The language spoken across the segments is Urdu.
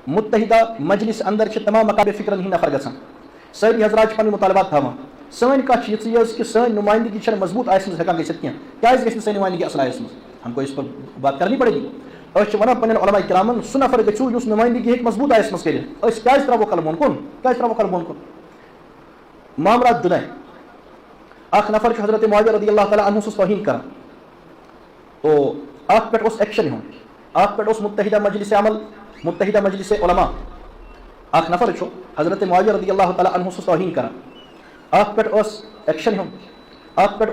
متحدہ مجلس اندر تمام مقابل فکرن ہند نفر گژھان ساری حضرات پن مطالبات تھاوان سن کت یہ کہ سن نمائندگی مضبوط آس ہیکان گھت کی سن نمائندگی اصل آس ہم کو اس پر بات کرنی پڑے گی اس ونان پن علماء کرامن سہ نفر گھو اس نمائندگی ہیکہ مضبوط آس مز کر ترو قلم کن ترو قلم کن معاملات دنائے اخ نفر حضرت معاویہ رضی اللہ تعالیٰ عنہ توہین کران تو ات پہ ایکشن ہوں ات پہ متحدہ مجلس عمل متحدہ مجلس علماء اخ نفر حضرت معاویہ رضی اللہ تعالیٰ عنہ توہین کران ات پہ ایکشن ہوں ات پہ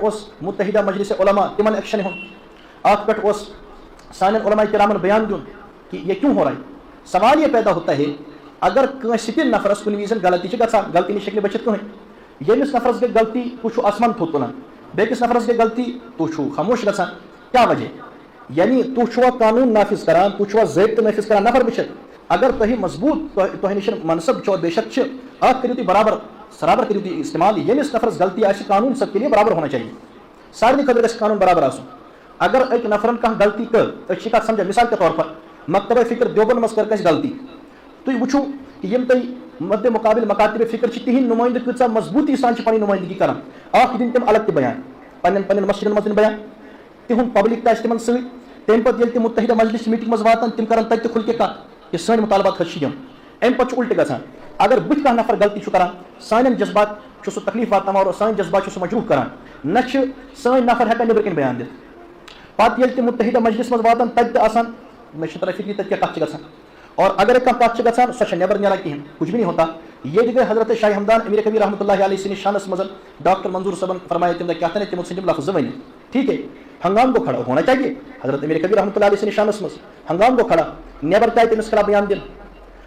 متحدہ مجلس علماء تمن ایکشن ہوں ات پہ سان علماء کرامن بیان دن کہ یہ کیوں ہو رہا ہے سوال یہ پیدا ہوتا ہے اگر کنس نفرس کن وز غلطی گژھان غلطی نش ہیکہ بچت کہین یمس نفرس گئی غلطی تو آسمان تھوت تلان بیکس نفرس گئی غلطی تو خاموش گژھان کیا وجہ یعنی تو قانون نافذ کران تو ضابطہ نافذ کران نفر بچت اگر تہ مضبوط تہ نش منصب چو بے شک ات کرو تھی برابر کرو تھی استعمال یمس نفرس غلطی آ قانون سب کے لیے برابر ہونا چاہیے سارے خطر گھس قانون برابر آسن اگر ایک نفرن کھانا غلطی کر کت سمجھا مثال کے طور پر مکتبہ فکر دیوبند مز کر غلطی تھی وچو کہ یم تہ مد مقابل مکاتب فکر تہند نمائندہ کتہ مضبوطی سان پنی نمائندگی کران اخ دن تم الگ تہ بیان پن مسجدن مز بیان تہد پبلک تہ تمن ست تمہ پتہ یل تم متحدہ مجلس میٹنگ مز واتان تم کران تتہ کھل کے کت کہ سن مطالبات حظ یم ام پتہ الٹہ گژھان اگر بت کانٛہہ نفر غلطی کران سان جذبات سہ تکلیف واتناوان اور سان جذبات سہ مجروح کران نہ سن نفر ہیکان نبر کن بیان دت پتہ یل تم متحدہ مجلس مز واتان تتہ آسان مے تران فکری تتہ کیا کت گژھان اور اگر کت گژھان سہ نبر نیران کہین کچھ بھی نہیں ہوتا یہ گئی حضرت شاہ ہمدان امیر کبیر رحمۃ اللہ علیہ سن شانس مز ڈاکٹر منظور صاحب فرمایا تم کیا تم سن لفظ ون ٹھیک ہے ہنگام کو کھڑا ہونا چاہیے حضرت امیر کبیر رحمۃ اللہ علیہ سن شانس مز ہنگام کو کھڑا نیبر چاہے تمس خلاف بیان دن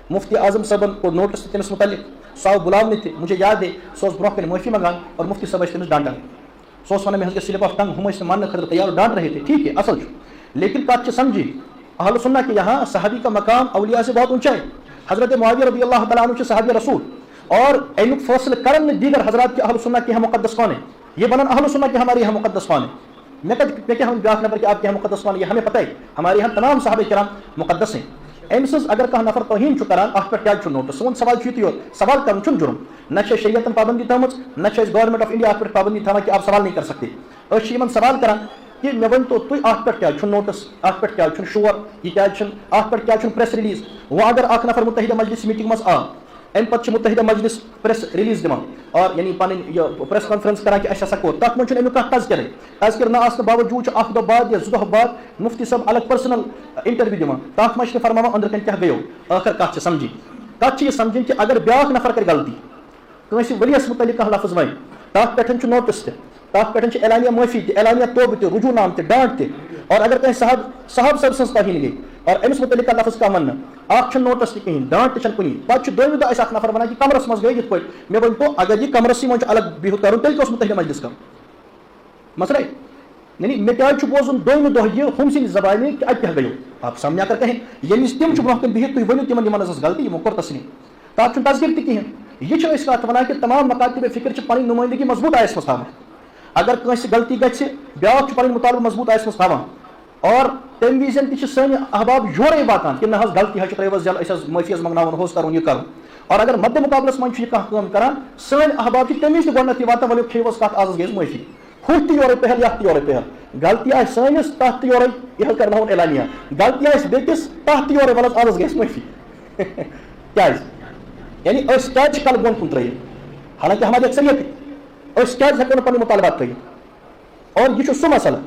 مفتی اعظم صاحبن کو نوٹس تمس متعلق سو بلاؤ مجھے یاد ہے سو برہ کن معافی منگان اور مفتی صاحب تمس ڈانٹان سو ونان میں سلپ آف ٹنگ ہم ماننے خاطر تیار ڈانٹ رہے تھے ٹھیک ہے اصل لیکن کت سمجھی اہل سنہ کہ یہاں صحابی کا مقام اولیاء سے بہت اونچا ہے حضرت معاویہ رضی اللہ تعالیٰ عنہ صحابی رسول اور امیک فیصلہ کرن دیگر حضرات کے اہل سنہ کے یہاں مقدس کون ہے یہ بنان اہل سنہ کے ہمارے یہاں مقدس کون ہے میں کیا ہم بیاکھ نفر کہ آپ کے یہاں مقدس کون ہے یہ ہمیں پتہ ہے ہمارے یہاں تمام صحابہ کرام مقدس ہیں ام سز اگر کانٛہہ نفر توہین کران ات پہ کیا نوٹس سون سوال یہ سوال کرن جرم نہ شریعتن پابندی تھومژ نہ گورنمنٹ آف انڈیا ات پہ پابندی تھاوان کہ آپ سوال نہیں کر سکتے ان سوال کران کہ مے ون تو تھی ات پہ کیا نوٹس ات پہ کیا شور یہ کیا ات پہ کیا پریس ریلیز وہ اگر اخ نفر متحدہ مجلس میٹنگ مز آ ام پتہ متحدہ مجلس پریس ریلیز دان اور یعنی پن پریس کانفرنس کران کہ اچھا کو تک من امیک تذکر نہ آسن باوجود اخ دہ بعد یا زٕ دۄہ بعد مفتی صاحب الگ پرسنل انٹرویو دان تک من فرماوان اندر کن کیا گیو آخر کت سمجھی کت یہ سمجھن کہ اگر بیاکھ نفر کر غلطی کنس ولیس متعلق کانٛہہ لفظ ون تک پہ نوٹس تک پہ اعلانیہ معافی تہ اعلانیہ توبہ تہ رجوع نام تہ ڈانٹ تہ اور اگر کہیں صاحب صاحب سن توہین گئی اور امس متعلق لفظ کیا ون اخ نوٹس تہ کہین ڈانٹ تہ کنی پتہ دویمہ دۄہ اخ نفر ونان کہ کمرس مز گئی یت پہ مے ون تو اگر یہ کمرس من الگ بہت کرن تیل کس متحدہ مجلس کر مسئلہ یعنی مے کیا بوزن دویمہ دۄہ یہ ہم سن زبانہ کہ اتہ گیو آپ سامنے کر کہیں یمس تم برہ کن بہت تھی ورنو تمن یمن غلطی یمو کور تسلیم تک تذکر تہ کہین یہ کت ونان کہ تمام مکاتب فکر پنی نمائندگی مضبوط آس مز تھاوان اگر کنس غلطی گھِ بیاکھ پنن مطالبہ مضبوط آس مز تھاوان اور تمہ وزن تہ سن احباب یورے واتان کہ نہ غلطی حظ ترٛٲیِو جل اس معافی منگناون ہوس کرن یہ کرن اور اگر مد مقابلس من یہ کم کران سن احباب تمہ وز گۄڈنیتھٕے واتان ؤلِو کھیٚیِو کت آز گٔیَس معافی ہُتھ تہِ یورے پہل یتھ تہِ یورے پہل غلطی آسہِ سٲنِس تتھ تہِ یورے یہ کرناوُن اعلانیہ غلطی آسہِ بیٚکِس تتھ تہِ یورے ولس آز گٔیَس معافی کیٛازِ یعنی أسۍ کیٛازِ چھِ کلہٕ بۄن کُن ترٛٲیِتھ حالانکہ ہماری اکثریت أسۍ کیٛازِ ہٮ۪کو نہٕ پنٕنۍ مطالبات ترٛٲیِتھ اور یہ سُہ مسئلہ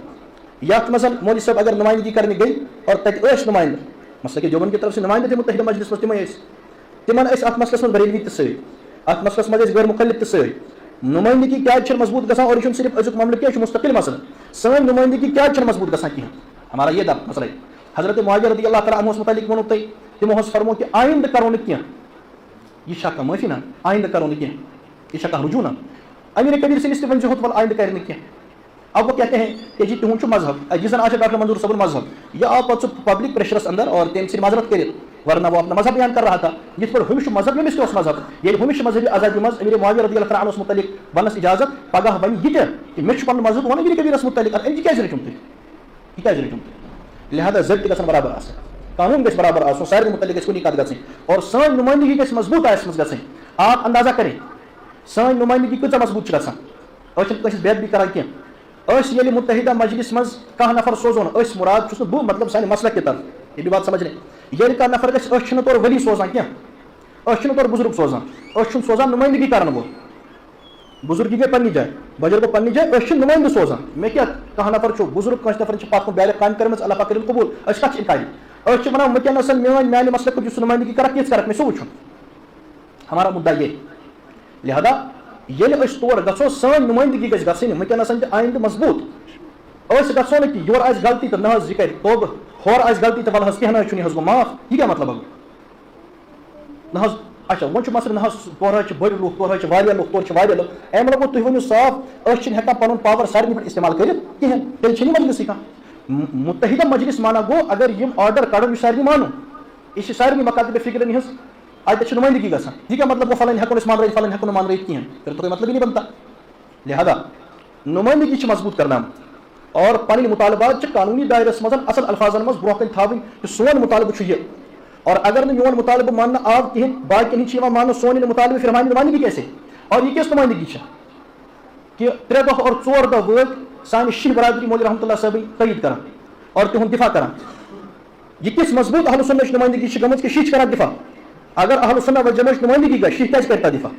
یتھ منٛز مولوی صٲب اگر نمائندگی کرنے گئی اور تتہِ ٲسۍ نمائندٕ مثلاً کہ دیوبند کی طرف سے نمائندٕ تھے متحدہ مجلس منٛز تِمے ٲسۍ تمن اتھ مسلس من بریلوی تہ ست ات مسلس مز غیر مخلف تہ ست نمائندگی کیا مضبوط گژھان اور یہ صرف ازیک معاملہ کی مستقل مسئلہ سن نمائندگی کیا مضبوط گژھان کہین ہمارا یہ دب مسئلہ حضرت معاویہ رضی اللہ تعالیٰ عنہ متعلق ونو تھی تمو فرمو کہ آئندہ کرو نہ کینٛہہ یہ چھا معافی نا آئندہ کرو نہ کینٛہہ یہ چھا رجوع نا امیر کبیر سندس تہ ونزِ ول آئندہ کرِ نہ کینٛہہ اب وہ کہتے ہیں کہ جی تہد مذہب یہ زن آج ڈاکٹر منظور صاحب مذہب یہ آو پہ پبلک پریشرس اندر اور تم سی معذرت کر ورنہ وہ اپنا مذہب بیان کر رہا تھا جس پر ہمش مذہب یمس تہ مذہب یہ ہمش مذہبی آزادی مز امیر معاویہ رضی اللہ عنہ متعلق ونس اجازت پگہ ون یہ کہ مے پن مذہب ون امیر کبیرس متعلق امہ کیٛازِ رٔٹِو تُہۍ یہ کیٛازِ رٔٹِو تُہۍ لہذا ضبط گژھن برابر آسٕنۍ قانون گژھِ برابر آسُن سارنٕے متعلق گژھِ کُنی کتھ گژھٕنۍ اور سٲنۍ نُمٲیندگی گژھِ مضبوٗط آسہِ منٛز گژھٕنۍ آپ اندازہ کٔرِو سٲنۍ نُمٲیندگی کۭژاہ مضبوٗط چھِ گژھان أسۍ چھِنہٕ کٲنٛسہِ بے ادبی کران کینٛہہ أسۍ ییٚلہِ متحدہ مجلس منٛز کانٛہہ نفر سوزون أسۍ مُراد چھُس نہٕ بہٕ مطلب سانہِ مسلک کی طرف یہ بھی بات سمجھنے ییٚلہِ کانٛہہ نفر گژھِ أسۍ چھِنہٕ تورٕ ؤلی سوزان کینٛہہ أسۍ چھِنہٕ تورٕ بُزرگ سوزان أسۍ چھِنہٕ سوزان نُمٲیندگی کرن وول بُزرگی گٔے پننہِ جایہِ بجر گوٚو پننہِ جایہِ أسۍ چھِنہٕ نُمٲیندٕ سوزان مےٚ کیٛاہ کانٛہہ نفر چھُ بُزرگ کٲنٛسہِ نفرن چھِ پتھ کُن بیالہِ کامہِ کٔرمٕژ اللہ پاک کٔرِنۍ قبوٗل أسۍ کتھ چھِ اِنکاری أسۍ چھِ ونان وٕنکیٚنس میٲنۍ مسلک یُس نُمٲیندگی کرکھ یِژھ کرکھ مےٚ سُہ وٕچھُن ہمارا مُدا یہ لہذا ییٚلہِ أسۍ تور گژھو سٲنۍ نُمٲیندگی گژھِ گژھٕنۍ وٕنکیٚنس تہِ آیندٕ مضبوٗط أسۍ گژھو نہٕ کہِ یورٕ آسہِ غلطی تہٕ نہ حظ یہِ کرِ توبہٕ ہورٕ آسہِ غلطی تہٕ وَلہٕ حظ کینٛہہ نہ حظ چھُنہٕ یہِ حظ گوٚو معاف یہِ کیٛاہ مطلب نہ حظ اچھا وۄنۍ چھُ مسلہٕ نہ حظ تورٕ حظ چھِ بٔڑۍ لُکھ تورٕ حظ چھِ واریاہ لُکھ تورٕ چھِ واریاہ لُکھ اَمہِ مطلب گوٚو تُہۍ ؤنِو صاف أسۍ چھِنہٕ ہٮ۪کان پنُن پاور سارنٕے پٮ۪ٹھ استعمال کٔرِتھ کِہینۍ تیٚلہِ چھِنہٕ یہِ مجلسٕے کانٛہہ مُتحدہ مجلس مانا گوٚو اگر یِم آرڈر کڑن یہِ سارنٕے مانُن یہِ چھِ سارنٕے مکاتبہِ فِکرن ہٕنٛز اتہِ چھِ نُمٲیندگی گژھان یہِ کیٛاہ مطلب گوٚو فلٲنۍ ہٮ۪کو أسۍ مانرٲیِتھ فلٲنۍ ہٮ۪کو نہٕ مانرٲیِتھ کِہینۍ پھر تو کوئی مطلب ہی نہیں بنتا لہذا نُمٲیندگی چھِ مضبوٗط کرناوٕنۍ اور پنٕنۍ مُطالبات چھِ قانوٗنی دائرس منٛز اصل الفاظن منٛز برونٛہہ کَنۍ تھاوٕنۍ کہِ سون مُطالبہٕ چھُ یہِ اور اگر نہٕ میون مُطالبہٕ ماننہٕ آو کِہینۍ باقین ہٕنٛدۍ چھِ یِوان ماننہٕ سون یہِ مُطالبہٕ پھر ہماری نُمٲیندگی کیسے اور یہِ کِژھ نُمٲیندگی چھِ کہ 3 دۄہ اور 4 دۄہ وٲتۍ سانہِ شیٖح برادری مولوی رحمتہ اللہ صٲبٕنۍ تٲیید کران اور تِہُنٛد دِفاع کران یہِ کِژھ مضبوٗط اہلُ سُنّہٕچ نُمٲیندگی چھِ گٔمٕژ کہِ شیٖح چھِ کران دِفاع اگر اہلُ سُنّہ والجماعہٕچ نُمٲیندگی گژھِ شیٖح کیازِ کرِ تتھ دِفاع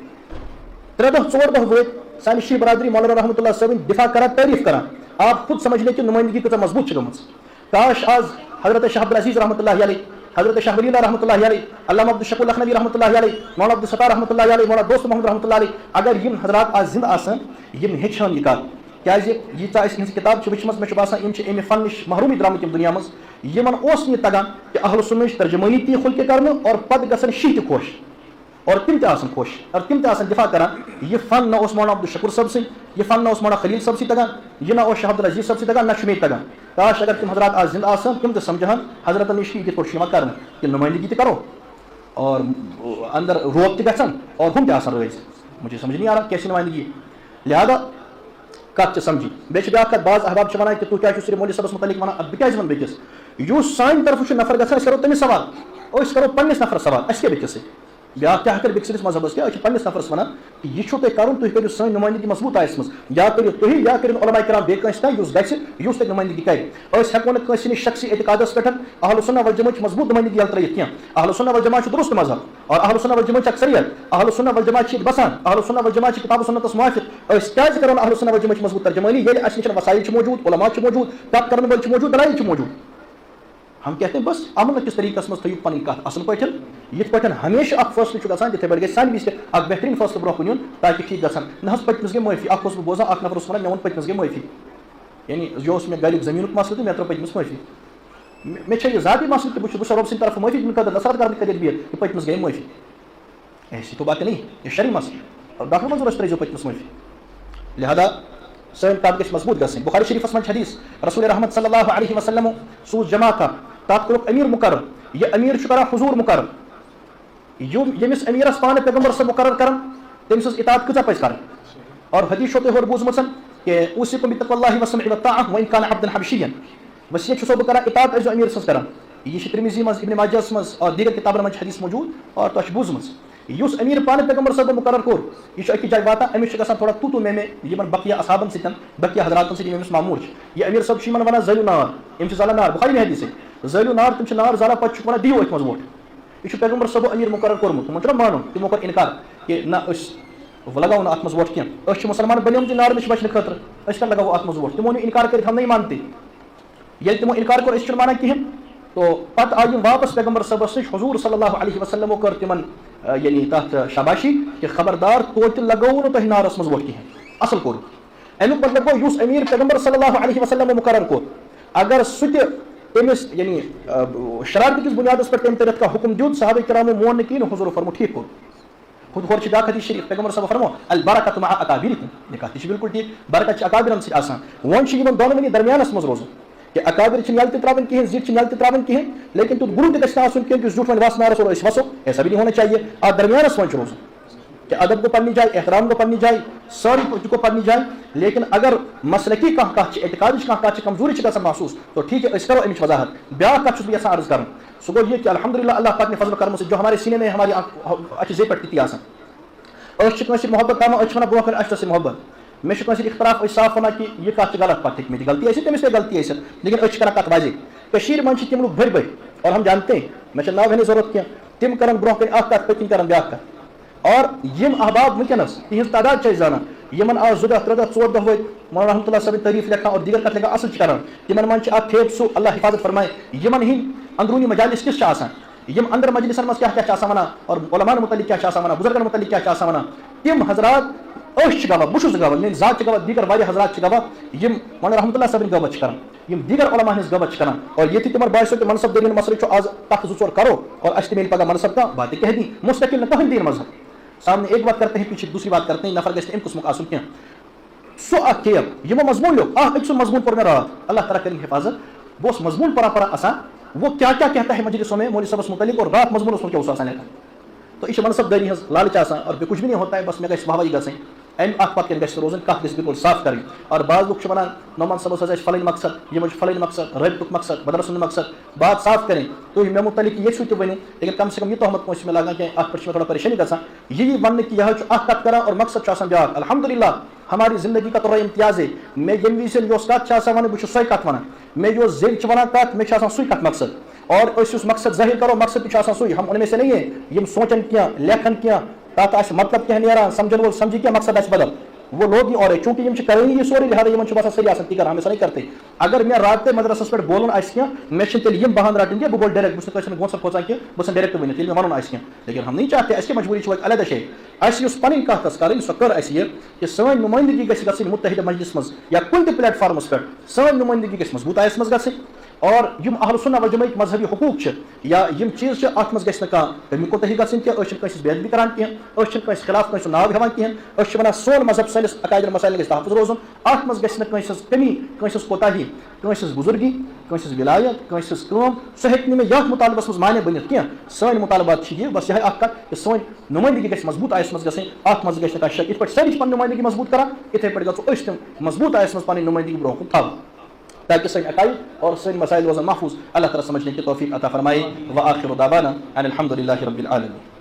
3 دۄہ 4 دۄہ وٲتۍ سانہِ شیٖح برادری مولانا رحمتہ اللہ صٲبٕنۍ دِفاع کران تعریف کران آپ خود سمجھ لیں کہ نُمٲیندگی کۭژاہ مضبوٗط چھِ گٔمٕژ کاش آز حضرت شاہ عبدالعزیز رحمتہ اللہ علیہ حضرت شاہ ولی اللہ رحمۃ اللہ علیہ علامہ عبدالشکور لکھنوی رحمۃ اللہ علیہ مولانا عبدالستار رحمۃ اللہ علیہ مولانا دوست محمد رحمۃ اللہ علیہ اگر یِم حضرات آز زندٕ آسان یِم ہیٚچھان یہِ کتھ کیازِ ییٖژاہ اَسہِ یِہٕنٛز کِتاب چھِ وٕچھمٕژ مےٚ چھُ باسان یِم چھِ اَمہِ فن نِش محروٗمی درٛامٕتۍ یِم دُنیا منٛز یِمن اوس نہٕ یہِ تگان کہِ اہلُ سُنّہٕچ ترجمٲنی تہِ خُلکہِ کرنہٕ اور پتہٕ گژھن شیٖح تہِ خۄش اور تِم تہِ آسان خۄش اور تِم تہِ آسان دِفاع کران یہِ فن نہ اوس مولانا عبدالشکور صٲب سٕے یہِ فن نہ اوس مولانا خلیل صٲب سٕے تگان یہِ نہ اوس شاہ عبدالعزیز صٲب سٕے تگان نہ چھُ مےٚ تگان کاش اگر تِم حضرات آز زندٕ آسان تِم تہِ سمجھہن حضرتن نِش یِتھ پٲٹھۍ چھُ یِوان کرنہٕ کہِ نُمٲیندگی تہِ کرو اور اندر روب تہِ گژھن اور ہُم تہِ آسان رٲضۍ مجھے سمجھ نہیں آ رہا کیسی نُمٲیندگی لہذا کتھ چھِ سمجھی بیٚیہِ چھِ بیاکھ کتھ بعض احباب چھِ ونان کہِ تُہۍ کیٛاہ چھِو صرف مولوی صٲبس متعلق ونان بہٕ کیازِ ونہٕ بیٚکِس یُس سانہِ طرفہٕ چھُ نفر گژھان أسۍ کرو تٔمِس سوال أسۍ کرو پننِس نفرس سوال اَسہِ کیٛاہ بیٚکِس سۭتۍ بیاکھ کیٛاہ کرِ بیٚکہِ سٕنٛدِس مذہبس کیٛاہ أسۍ چھِ پننِس نفرس ونان کہِ یہِ چھُو تۄہہِ کرُن تُہۍ کٔرِو سٲنۍ نُمٲیندگی مضبوٗط آیس منٛز یا کٔرِو تُہۍ یا کٔرِنۍ علماء کرام بیٚیہِ کٲنٛسہِ تانۍ یُس گژھِ یُس تۄہہِ نُمٲیندگی کرِ أسۍ ہٮ۪کو نہٕ کٲنٛسہِ نِش شخصی اعتقادس پٮ۪ٹھ اہلُ سُنّہ والجماعہٕچ مضبوٗط نُمٲیندگی یلہٕ ترٲیِتھ کینٛہہ اہلُ سُنّہ والجماعہ چھُ درست مذہب اور اہلُ سُنّہ والجماعہٕچ اکثریت اہلُ سُنّہ والجماعہ چھِ ییٚتہِ بسان اہلُ سُنّہ والجماعہ چھِ کِتاب و سُنتس موافق أسۍ کیازِ کرو نہٕ اہلُ سُنّہ والجماعہٕچ مضبوٗط ترجمٲنی ییٚلہِ اَسہِ نِش وسایل چھِ موٗجوٗد علماء چھِ موٗجوٗد کتھ کرن وٲلۍ چھِ موٗجوٗد دلایل چھِ موٗجوٗد ہم کہتے ہیں بس امن کس طریقس منٛز تھٲیِو پنٕنۍ کتھ اصل پٲٹھۍ یِتھ پٲٹھۍ ہمیشہِ اکھ فٲصلہٕ چھُ گژھان تِتھٕے پٲٹھۍ گژھِ سانہِ وِزِ تہِ اکھ بہتریٖن فٲصلہٕ برونٛہہ کُن یُن تاکہِ ٹھیٖک گژھن نہ حظ پٔتمِس گٔے معٲفی اکھ اوسُس بہٕ بوزان اکھ نفر اوس ونان مےٚ ووٚن پٔتمِس گٔے معٲفی یعنی یہِ اوس مےٚ گریُک زٔمیٖنُک مسلہٕ تہٕ مےٚ ترٲو پٔتمِس معٲفی مےٚ چھےٚ یہِ ذاتی مسلہٕ تہِ بہٕ چھُس رۄب سٕنٛدِ طرفہٕ معٲفی دِنہٕ خٲطرٕ نصرت کرنہٕ خٲطرٕ بِہِتھ کہِ پٔتمِس گٔے معٲفی ایسی تو باتیں نہیں یہ شرعی مسلہٕ ڈاکٹر منظور اَسہِ ترٲیزیو پٔتمِس معٲفی لہذا سٲنۍ کتھ گژھِ مضبوٗط گژھٕنۍ بُخاری شریٖفس منٛز چھِ حدیٖث رسول رحمت صلی اللہ علیہ وسلمو سوٗز جماعت اکھ تتھ کوٚرُکھ أمیٖر مُقرر یہِ أمیٖر چھُ کران حضوٗر مُقرر ییٚمِس أمیٖرس پانہٕ پیغمبر صٲب مُقرر کران تٔمۍ سٕنٛز اطاعت کۭژاہ پزِ کرٕنۍ اور حدیٖث چھو تۄہہِ ہورٕ بوٗزمٕژ کہ اوٗصیکُم بِتقوى اللہِ والسمعِ والطاعة وإن كان عبدا حبشيا وصیت چھُسو بہٕ کران اطاعت ٲسۍزیو أمیٖر سٕنٛز کران یہِ چھِ ترمذی منٛز ابن ماجہس منٛز اور دیگر کِتابن منٛز چھِ حدیٖث موٗجوٗد اور تۄہہِ چھِ بوٗزمٕژ یُس أمیٖر پانہٕ پیغمبر صٲبن مُقرر کوٚر یہِ چھُ أکِس جایہِ واتان أمِس چھُ گژھان تھوڑا تُو مے یِمن بقیہ اصحابن سۭتۍ بقیہ حضراتن سۭتۍ یِم أمِس ماموٗر چھِ یہِ أمیٖر صٲب چھُ یِمن ونان زٲلِو نار یِم چھِ زالان نار بُخاری حدیٖث زٲلِو نار تِم چھِ نار زالان پتہٕ چھُکھ ونان دِیِو أتھۍ منٛز ووٹ یہِ چھُ پیغمبر صٲبو أمیٖر مُقرر کوٚرمُت تِمن چھُنہ مانُن تِمو کوٚر اِنکار کہِ نہ أسۍ لگاوو نہٕ اَتھ منٛز ووٹ کینٛہہ أسۍ چھِ مُسلمان بنیمٕتۍ نارٕ نِش بچنہٕ خٲطرٕ أسۍ کَتھ لگاوو اَتھ منٛز ووٹ تِمو نیوٗ اِنکار کٔرِتھ ہم نہیں مانتے ییٚلہِ تِمو اِنکار کوٚر أسۍ چھِنہٕ مانان کِہینۍ تو پتہٕ آے یِم واپس پیغمبر صٲبس نِش حضوٗر صلی اللہ علیہ وسلمو کٔر تِمن یعنی تتھ شاباشی کہِ خبردار توتہِ لگٲوو نہٕ تۄہہِ نارس منٛز ووٹ کِہینۍ اصل کوٚر امیُک مطلب گوٚو یُس أمیٖر پیغمبر صلی اللہ علیہ وسلمو مُقرر کوٚر اگر سُہ تہِ تٔمِس یعنی شرارتہٕ کِس بُنیادس پٮ۪ٹھ تٔمۍ طرف کانٛہہ حُکُم دیُت صحابہ کرامو مون نہٕ کِہینۍ حضوٗرو فرمو ٹھیٖک کوٚر ہورٕ چھِ بیاکھ حدیٖث شریٖف پیغمبر صٲبو فرمو البرکۃ مع اکابرکم یہِ کتھ تہِ چھِ بِلکُل ٹھیٖک برکت چھِ اکابرن سۭتۍ آسان وۄنۍ چھُ یِمن دۄنوٕنی درمیانس منٛز روزُن کہ اکابر چھِنہٕ یلہٕ تہِ ترٛاوٕنۍ کِہینۍ زِٹھۍ چھِنہٕ یلہٕ تہِ ترٛاوٕنۍ کِہینۍ لیکن تیُتھ غُرو تہِ گژھِ نہٕ آسُن کینٛہہ یُس زیُٹھ وۄنۍ وس نارس اور أسۍ وسو ایسا بھی نہیں ہونا چاہیے اتھ درمیانس منٛز چھُ روزُن کہ ادب گوٚو پننہِ جایہِ احترام گوٚو پننہِ جایہِ سٲری تہِ گوٚو پننہِ جایہِ لیکن اگر مسلکی کانٛہہ کتھ چھِ اعتقادٕچ کانٛہہ کتھ چھِ کمزوٗری چھِ گژھان محسوٗس تو ٹھیٖک ہے أسۍ کرو امِچ وضاحت بیاکھ کتھ چھُس بہٕ یژھان عرض کرُن سو گو یہ کہ الحمدللہ اللہ پاک نے فضل کرم سے جو ہمارے سینے میں ہماری اچھے زی پہ تھی آسان کنس محبت تھا ونان برو کن اچھے محبت میں اختلاف صاف ونان کہ یہ کت غلط پتہ ہیکمت غلطی ٲسِتھ تٔمِس تہِ غلطی ٲسِتھ لیکن أسۍ چھِ کران کتھ واضح من تم لوگ بٔڑۍ بٔڑۍ اور ہم جانتے ہیں مےٚ چھنہٕ ناو ہٮ۪نٕچ ضروٗرت کینٛہہ تِم کرن برونٛہہ کَنہِ اکھ کتھ پٔتۍ کِنۍ کرن بیٛاکھ کتھ اور یِم احباب وٕنکٮ۪نس تِہنٛز تعداد چھِ أسۍ زانان یِمن آز 2 دۄہ 3 دۄہ 4 دۄہ وٲتۍ مولانا رحمتہ اللہ صٲبٕنۍ تعریٖف لیکھان اور دیگر کتھ لیکھان اصل چھِ کران تِمن منٛز چھِ اکھ ٹھیک سُہ اللہ حفاظت فرمائے یِمن ہٕنٛدۍ اندروٗنی مجالس کِژھ چھِ آسان یم اندر مجلسن منٛز کیٛاہ چھِ آسان ونان اور علماءن متعلق کیٛاہ چھِ آسان ونان بزرگن متعلق کیٛاہ چھِ آسان ونان تِم حضرات أسۍ چھِ گواہ بہٕ چھُس گواہ میٲنۍ ذات چھِ گواہ دیگر واریاہ حضرات چھِ گواہ یم مولانا رحمتہ اللہ صٲبٕنۍ غیبت چھِ کران یم دیگر علماء ہٕنٛز غیبت چھِ کران اور ییٚتہِ تِمن باسیو کہ منصب دٲری ہُنٛد مسلہٕ چھُ آز کتھ 2 4 کرو اور اسہِ تہِ میلہِ پگاہ منصب کا بات کہہ دی مستقل نہ کٕہٕنۍ دین مذہب سامنے ایک بات کرتے ہیں پیچھے دوسری بات کرتے ہیں نفر گژھِ نہٕ اَمہِ قٕسمُک آسُن کینٛہہ سُہ اکھ ٹیپ یِمو مضموٗن لیوٚکھ أکۍ سُنٛد مضموٗن پوٚر مےٚ راتھ اللہ تعالیٰ کٔرِنۍ حفاظت بہٕ اوسُس مضموٗن پران آسان وہ کیا کیا کہتا ہے مجلسوں میں مولوی صاحبس متعلق اور رات مضمون اس میں کیا اوس آسان لیکھان تو یہ منصب داری ہز لالچ آسان اور بیٚیہِ کچھ بھی نہیں ہوتا ہے بس مےٚ گژھِ واہ گژھٕنۍ اَمہِ اکھ پتہٕ کٮ۪ن گژھِ روزٕنۍ کتھ گژھِ بالکل صاف کرٕنۍ اور بعض لُکھ چھِ ونان نعمان صٲبس حظ چھِ پھلٲنۍ مقصد یِمن چھُ پھلٲنۍ مقصد رٲبطُک مقصد بدرس سُنٛد مقصد بات صاف کرٕنۍ تُہۍ مےٚ متعلق ییٚژھِو تہِ ؤنِو لیکن کم سے کم یہ تہمت پٲنٛسہِ مےٚ لگان کینٛہہ اتھ پٮ۪ٹھ چھِ مےٚ تھوڑا پریشٲنی گژھان یہِ وننہٕ کہ یہِ حظ چھُ اکھ کتھ کران اور مقصد چھُ آسان بیٛاکھ الحمدللہ ہماری زندگی کا تھوڑا امتیاز ہے مےٚ ییٚمہِ وِزِ یۄس کتھ چھِ آسان ونٕنۍ بہٕ چھُس سۄے کتھ ونان مےٚ یۄس زیٚلہِ چھِ ونان کتھ مےٚ چھُ آسان سُے کتھ مقصد اور أسۍ یُس مقصد ظٲہر کرو مقصد تہِ چھُ آسان سُے ہم ان میں سے نہیں ہے یم سوچن کینٛہہ لیکھن کینٛہہ تتھ آسہِ مطلب کینٛہہ نیران سمجھن وول سمجھی کینٛہہ مقصد آسہِ بدل وہ لوگ ہی اور ہے چونکہ یم کرانی یہ سورے لہٰذا یمن باسان سٲری آسان تی کر ہمیشہ نہیں کرتے اگر مےٚ رابطے مدرسس پٮ۪ٹھ بولُن آسہِ کینٛہہ مےٚ چھِنہٕ تیٚلہِ یم بہان رٹٕنۍ کینٛہہ بہٕ بولہٕ ڈایریکٹ بہٕ چھُس نہٕ کٲنٛسہِ گونٛسن کھوژان کینٛہہ بہٕ چھُس ڈایریکٹ ؤنِتھ ییٚلہِ مےٚ وَنُن آسہِ کینٛہہ لیکن ہم نہیں چاہتے اَسہِ کیٛاہ مجبوٗری چھِ وۄنۍ علیحدٕ جایہِ اَسہِ یُس پنٕنۍ کتھ ٲس کَرٕنۍ سۄ کٔر اَسہِ یہِ کہِ سٲنۍ نُمٲیندگی گژھِ گژھٕنۍ مُتحدہ مجلس منٛز یا کُنہِ تہِ پلیٹ فارمس پٮ۪ٹھ سٲنۍ نُمٲیندگی گژھِ مضبوٗط منٛز گژھٕنۍ اور یم اہل سنہ والجماعہٕکۍ مذہبی حقوٗق چھِ یا یم چیٖز چھِ اتھ منٛز گژھِ نہٕ کانٛہہ کمی کوتاہی گژھٕنۍ کینٛہہ أسۍ چھِنہٕ کٲنٛسہِ بے ادبی کران کینٛہہ أسۍ چھِنہٕ کٲنٛسہِ خلاف کٲنٛسہِ ناو ہٮ۪وان کینٛہہ أسۍ چھِ ونان سون مذہب سٲنِس عقایدن مسایلن گژھِ تحفظ روزُن اتھ منٛز گژھِ نہٕ کٲنٛسہِ ہٕنٛز کمی کٲنٛسہِ ہٕنٛز کوتاہی کٲنٛسہِ ہٕنٛز بُزرگی کٲنٛسہِ ہٕنٛز ولایت کٲنٛسہِ ہٕنٛز کٲم سۄ ہیٚکہِ نہٕ مےٚ یتھ مطالبس منٛز مانے بٔنِتھ کینٛہہ سٲنۍ مطالبات چھِ یہِ بس یِہے اکھ کتھ کہِ سٲنۍ نُمٲیندگی گژھِ مضبوٗط آیس منٛز گژھٕنۍ اتھ منٛز گژھِ نہٕ کانٛہہ شک یِتھ پٲٹھۍ سٲری چھِ پنٕنۍ نُمٲیندگی مضبوٗط کران یِتھے پٲٹھۍ گژھو أسۍ تِم مضبوٗط آیس منٛز پنٕنۍ نُمٲیندگی برونٛہہ کُن تھاوٕنۍ تاکہ سٲنۍ عقائد اور سٲنۍ مسائل روزن محفوظ اللہ تعالیٰ سمجھنے کی توفیق عطا فرمائے وآخر دعوانا ان الحمد للہ رب العالمین.